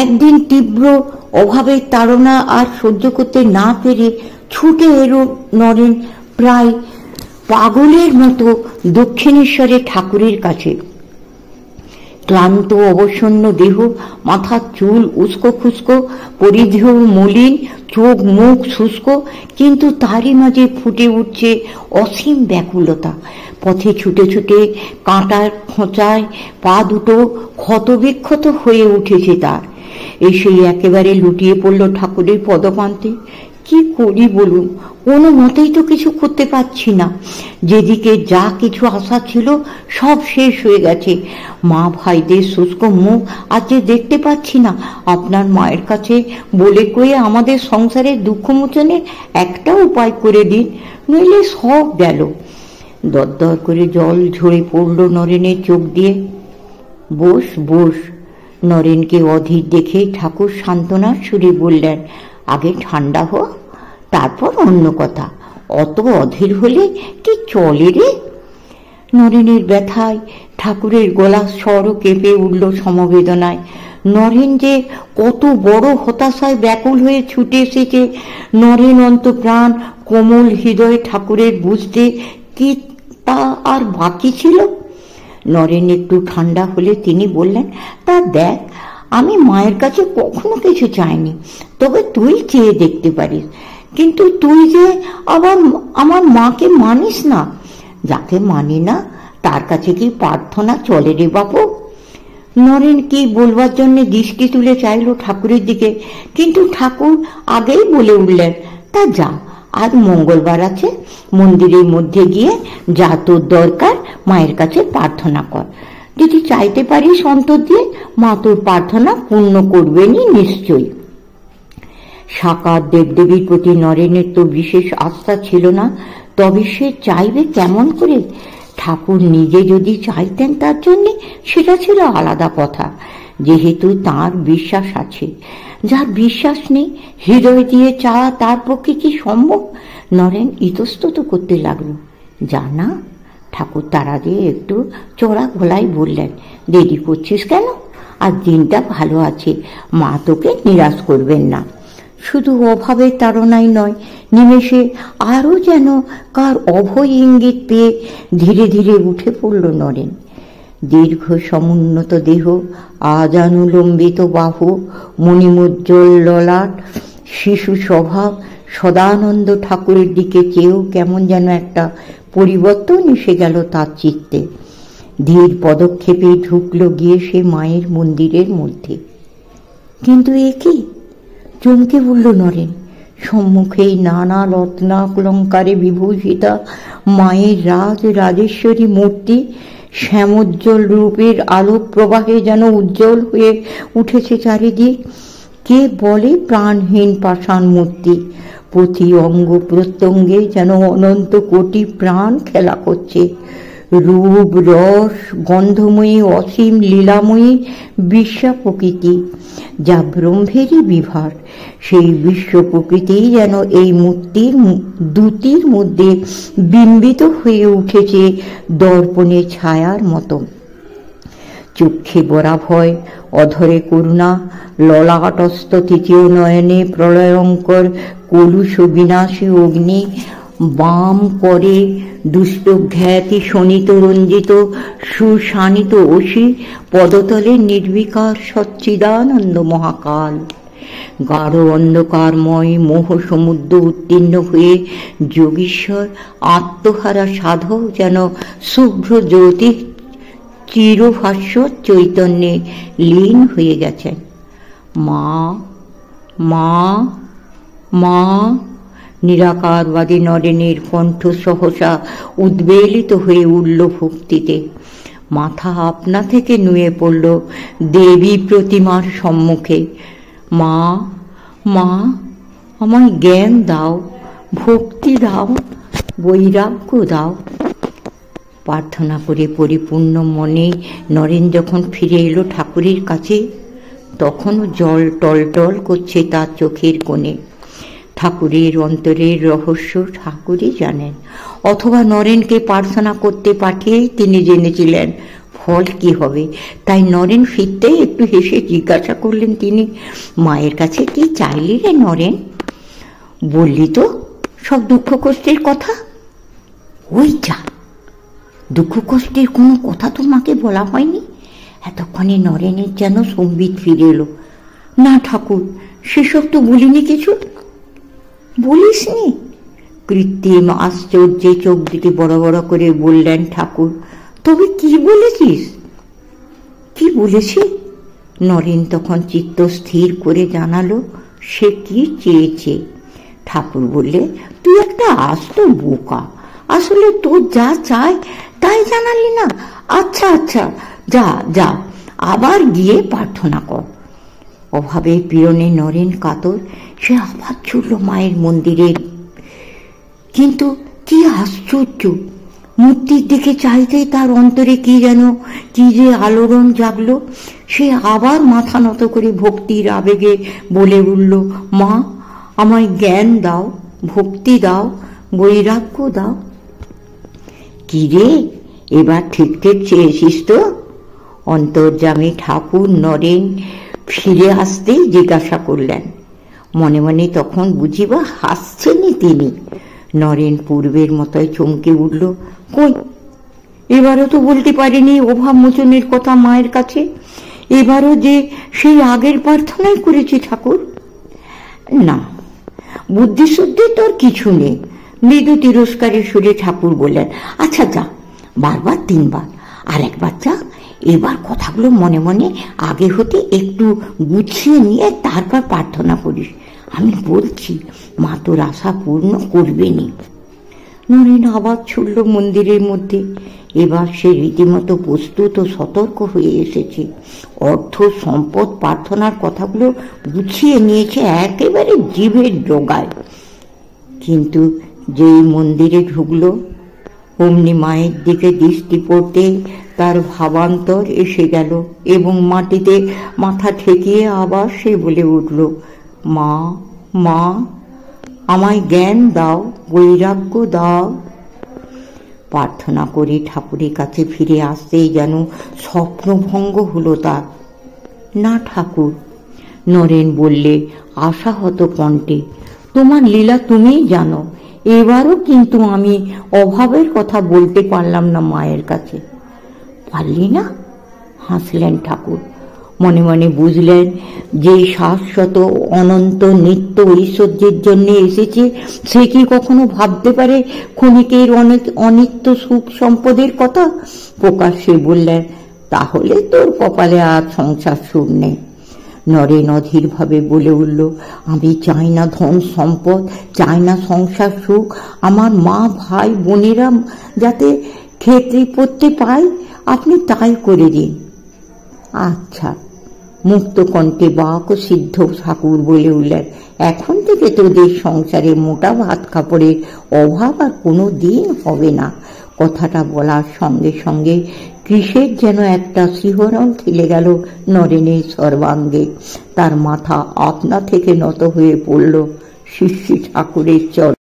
একদিন তীব্র অভাবের তাড়না আর সহ্য করতে না পেরে ছুটে এলো নরেন প্রায় পাগলের মতো দক্ষিণেশ্বরের ঠাকুরের কাছে। ক্লান্ত অবসন্ন দেহ, মাথার চুল উস্কো খুস্কো, পরিধেয় মলিন, চোখ মুখ শুষ্ক, কিন্তু তারই মাঝে ফুটে উঠছে অসীম ব্যাকুলতা। পথে ছুটে ছুটে কাঁটার খোঁচায় পা দুটো ক্ষতবিক্ষত হয়ে উঠেছে তার। এসেই একেবারে লুটিয়ে পড়ল ঠাকুরের পদপ্রান্তে। কি করি বলুন, কোনো মতেই তো কিছু করতে পারছি না। যেদিকে যা কিছু আশা ছিল সব শেষ হয়ে গেছে। মা ভাইদের শুষ্ক মুখ আজ যে দেখতে পাচ্ছি না। আপনার মায়ের কাছে বলে কয়ে আমাদের সংসারের দুঃখ মোচনের একটা উপায় করে দিন, নইলে সব গেল। দরদর করে জল ঝরে পড়ল নরেনের চোখ দিয়ে। বস বস। নরেনকে অধীর দেখে ঠাকুর সান্ত্বনার সুরে বললেন, আগে ঠান্ডা হো, তারপর অন্য কথা। অত অধীর হলে কি চলে রে? নরেনের ব্যথায় ঠাকুরের গলার স্বরও কেঁপে উঠল সমবেদনায়। নরেন যে কত বড় হতাশায় ব্যাকুল হয়ে ছুটে এসেছে নরেন অন্তঃপ্রাণ কোমল হৃদয়ে ঠাকুরের বুঝতে কি তা আর বাকি ছিল? নরেন একটু ঠান্ডা হলে তিনি বললেন, তা দেখ, আমি মায়ের কাছে কখনো কিছু চাইনি, তবে তুই চেয়ে দেখতে পারিস। কিন্তু তুই যে আবার আমার মাকে মানিস না। যাকে মানি না তার কাছে কি প্রার্থনা চলে রে বাপু? নরেন কি বলবার জন্য দৃষ্টি তুলে চাইল ঠাকুরের দিকে, কিন্তু ঠাকুর আগেই বলে উঠলেন, তা যা, আজ মঙ্গলবার আছে, মন্দিরের মধ্যে গিয়ে যা তোর দরকার মায়ের কাছে প্রার্থনা কর। যদি চাইতে পারিস অন্তর দিয়ে, মা তোর প্রার্থনা পূর্ণ করবেনই নিশ্চয়ই। সাকার দেবদেবীর প্রতি নরেনের তো বিশেষ আস্থা ছিল না, তবে সে চাইবে কেমন করে? ঠাকুর নিজে যদি চাইতেন তার জন্য, সেটা ছিল আলাদা কথা। যেহেতু তার বিশ্বাস আছে, যার বিশ্বাস নেই হৃদয় দিয়ে চাওয়া তার পক্ষে কি সম্ভব? নরেন ইতস্তত করতে লাগলো। জানা, ঠাকুর তারা দিয়ে একটু চড়া গলায় বললেন, দেরি করছিস কেন? আর দিনটা ভালো আছে, মা তোকে নিরাশ করবেন না। শুধু অভাবের তাড়নাই নয়, নিমেষে আরও যেন কার অভয় ইঙ্গিত পেয়ে ধীরে ধীরে উঠে পড়ল নরেন। দীর্ঘ সমুন্নত দেহ, আজানুলম্বিত বাহু, মণিমুজ্জ্বল ললাট, শিশু স্বভাব, সদানন্দ ঠাকুরের দিকে চেয়েও কেমন যেন একটা পরিবর্তন এসে গেল তার চিত্তে। ধীর পদক্ষেপে ঢুকল গিয়ে সে মায়ের মন্দিরের মধ্যে। কিন্তু এ কি? চমকে উঠল নরেন। সম্মুখেই নানা রত্নালঙ্কারে বিভূষিতা মায়ের রাজেশ্বরী মূর্তি শ্যামোজ্জ্বল রূপের আলোক প্রবাহে যেন উজ্জ্বল হয়ে উঠেছে চারিদিক। কে বলে প্রাণহীন পাষাণ মূর্তি, প্রতি অঙ্গ প্রত্যঙ্গে যেন অনন্ত কোটি প্রাণ খেলা করছে। রূপ রস গন্ধময়ী অসীম লীলাময়ী বিশ্ব প্রকৃতি, যা ব্রহ্মেরই বিভার। সেই বিশ্ব প্রকৃতি যেন এই মূর্তির দুটির মধ্যে বিম্বিত হয়ে উঠেছে দর্পণে ছায়ার মতো। চক্ষে বরাভয়, অধরে করুণা, ললাটস্থ তৃতীয় নয়নে প্রলয়ঙ্কর কলুষ বিনাশী অগ্নি, বাম করে দুষ্টঘ্যাতি শোণিত রঞ্জিত সুশানিত অসি, পদতলে নির্বিকার সচ্চিদানন্দ মহাকাল। গাঢ় অন্ধকারময় মোহ সমুদ্র উত্তীর্ণ হয়ে যোগীশ্বর আত্মহারা সাধক যেন শুভ্র জ্যোতি চিরভাস্য চৈতন্যে লীন হয়ে গেছেন। মা মা মা, নিরাকারবাদী নরেনের কণ্ঠ সহসা উদ্বেলিত হয়ে উঠল ভক্তিতে। মাথা আপনা থেকে নুয়ে পড়ল দেবী প্রতিমার সম্মুখে। মা মা, আমায় জ্ঞান দাও, ভক্তি দাও, বৈরাগ্য দাও। প্রার্থনা করে পরিপূর্ণ মনে নরেন যখন ফিরে এলো ঠাকুরের কাছে, তখনও জল টলটল করছে তার চোখের কোণে। ঠাকুরের অন্তরের রহস্য ঠাকুরই জানেন, অথবা নরেনকে প্রার্থনা করতে পাঠিয়েই তিনি জেনেছিলেন ফল কি হবে? তাই নরেন ফিরতেই একটু হেসে জিজ্ঞাসা করলেন তিনি, মায়ের কাছে কি চাইলি রে নরেন? বললি তো সব দুঃখ কষ্টের কথা। ওই যা, দুঃখ কষ্টের কোনো কথা তো মাকে বলা হয়নি। এতক্ষণে নরেনের যেন সম্বিত ফিরে এলো। না ঠাকুর, সেসব তো বলিনি কিছু। বলিসনি? কৃত্রিম আশ্চর্যে চোখ দুটি বড় বড় করে বললেন ঠাকুর। তবে কি বলেছিস? কি বলেছি? নরেন তখন চিত্ত স্থির করে জানালো সে কি চেয়েছে। ঠাকুর বললে, তুই একটা আস্ত বোকা, আসলে তোর যা চায় তাই জানালি না। আচ্ছা আচ্ছা, যা যা, আবার গিয়ে প্রার্থনা কর। অভাবের পীড়নে নরেন কাতর, সে আবার ছুটল মায়ের মন্দিরে। কিন্তু কি আশ্চর্য, মূর্তির দিকে চাইতেই তার অন্তরে কি যেন কি যে আলোড়ন জাগলো। সে আবার মাথা নত করে ভক্তির আবেগে বলে উঠল, মা, আমায় জ্ঞান দাও, ভক্তি দাও, বৈরাগ্য দাও। কি রে, এবার ঠিক ঠিক চেয়েছিস তো? অন্তর্যামী ঠাকুর নরেন ফিরে আসতেই জিজ্ঞাসা করলেন। মনে মনে তখন বুঝিবা হাসছেনই তিনি। নরেন পূর্বের মতোই চমকে উঠল। কই, এবারও তো বলতে পারেনি অভাব মোচনের কথা মায়ের কাছে। এবারও যে সেই আগের প্রার্থনাই করেছি ঠাকুর। না, বুদ্ধিশুদ্ধি তোর কিছু নেই। মৃদু তিরস্কারের সুরে ঠাকুর বললেন, আচ্ছা যা, বারবার তিনবার, আর একবার যা। এবার কথাগুলো মনে মনে আগে হতে একটু গুছিয়ে নিয়ে তারপর প্রার্থনা করিস। আমি বলছি, মা তোর আশা পূর্ণ করবেনি। নরেন আবার ছুটল মন্দিরের মধ্যে। এবার সে রীতিমতো প্রস্তুত ও সতর্ক হয়ে এসেছে। অর্থ, সম্পদ, প্রার্থনার কথাগুলো গুছিয়ে নিয়েছে একেবারে জিভের ডগায়। কিন্তু যেই মন্দিরে ঢুকলো, অমনি মায়ের দিকে দৃষ্টি পড়তে তার ভাবান্তর এসে গেল এবং মাটিতে মাথা ঠেকিয়ে আবার সে বলে উঠল, মা, মা, আমায় জ্ঞান দাও, বৈরাগ্য দাও। প্রার্থনা করে ঠাকুরের কাছে ফিরে আসতেই যেন স্বপ্নভঙ্গ হলো তার। না ঠাকুর, নরেন বললে আশাহত কণ্ঠে, তোমার লীলা তুমিই জানো। এবারও কিন্তু আমি অভাবের কথা বলতে পারলাম না মায়ের কাছে। পারলি না? হাসলেন ঠাকুর। মনে মনে বুঝলেন যে শাশ্বত অনন্ত নিত্য ঐশ্বর্যের জন্য এসেছে সে কি কখনো ভাবতে পারে ক্ষণিকের অনেক অনিত্য সুখ সম্পদের কথা? প্রকাশ্যে বললেন, তাহলে তোর কপালে আর সংসার সুখ নেই। নরেন অধীর ভাবে বলে উঠল, আমি চাই না ধন সম্পদ, চাই না সংসার সুখ। আমার মা, ভাই, বোনেরা যাতে ক্ষেত্রে পড়তে পায়, আপনি তাই করে দিন। আচ্ছা, মুক্ত কণ্ঠে বাক সিদ্ধ ঠাকুর বলে উঠলেন, এখন থেকে তোদের সংসারে মোটা ভাত কাপড়ের অভাব আর কোনো দিন হবে না। কথাটা বলার সঙ্গে সঙ্গে কিসের যেন একটা শিহরণ খেলে গেল নরেনের সর্বাঙ্গে। তার মাথা আপনা থেকে নত হয়ে পড়ল শিষ্যি ঠাকুরের চরণে।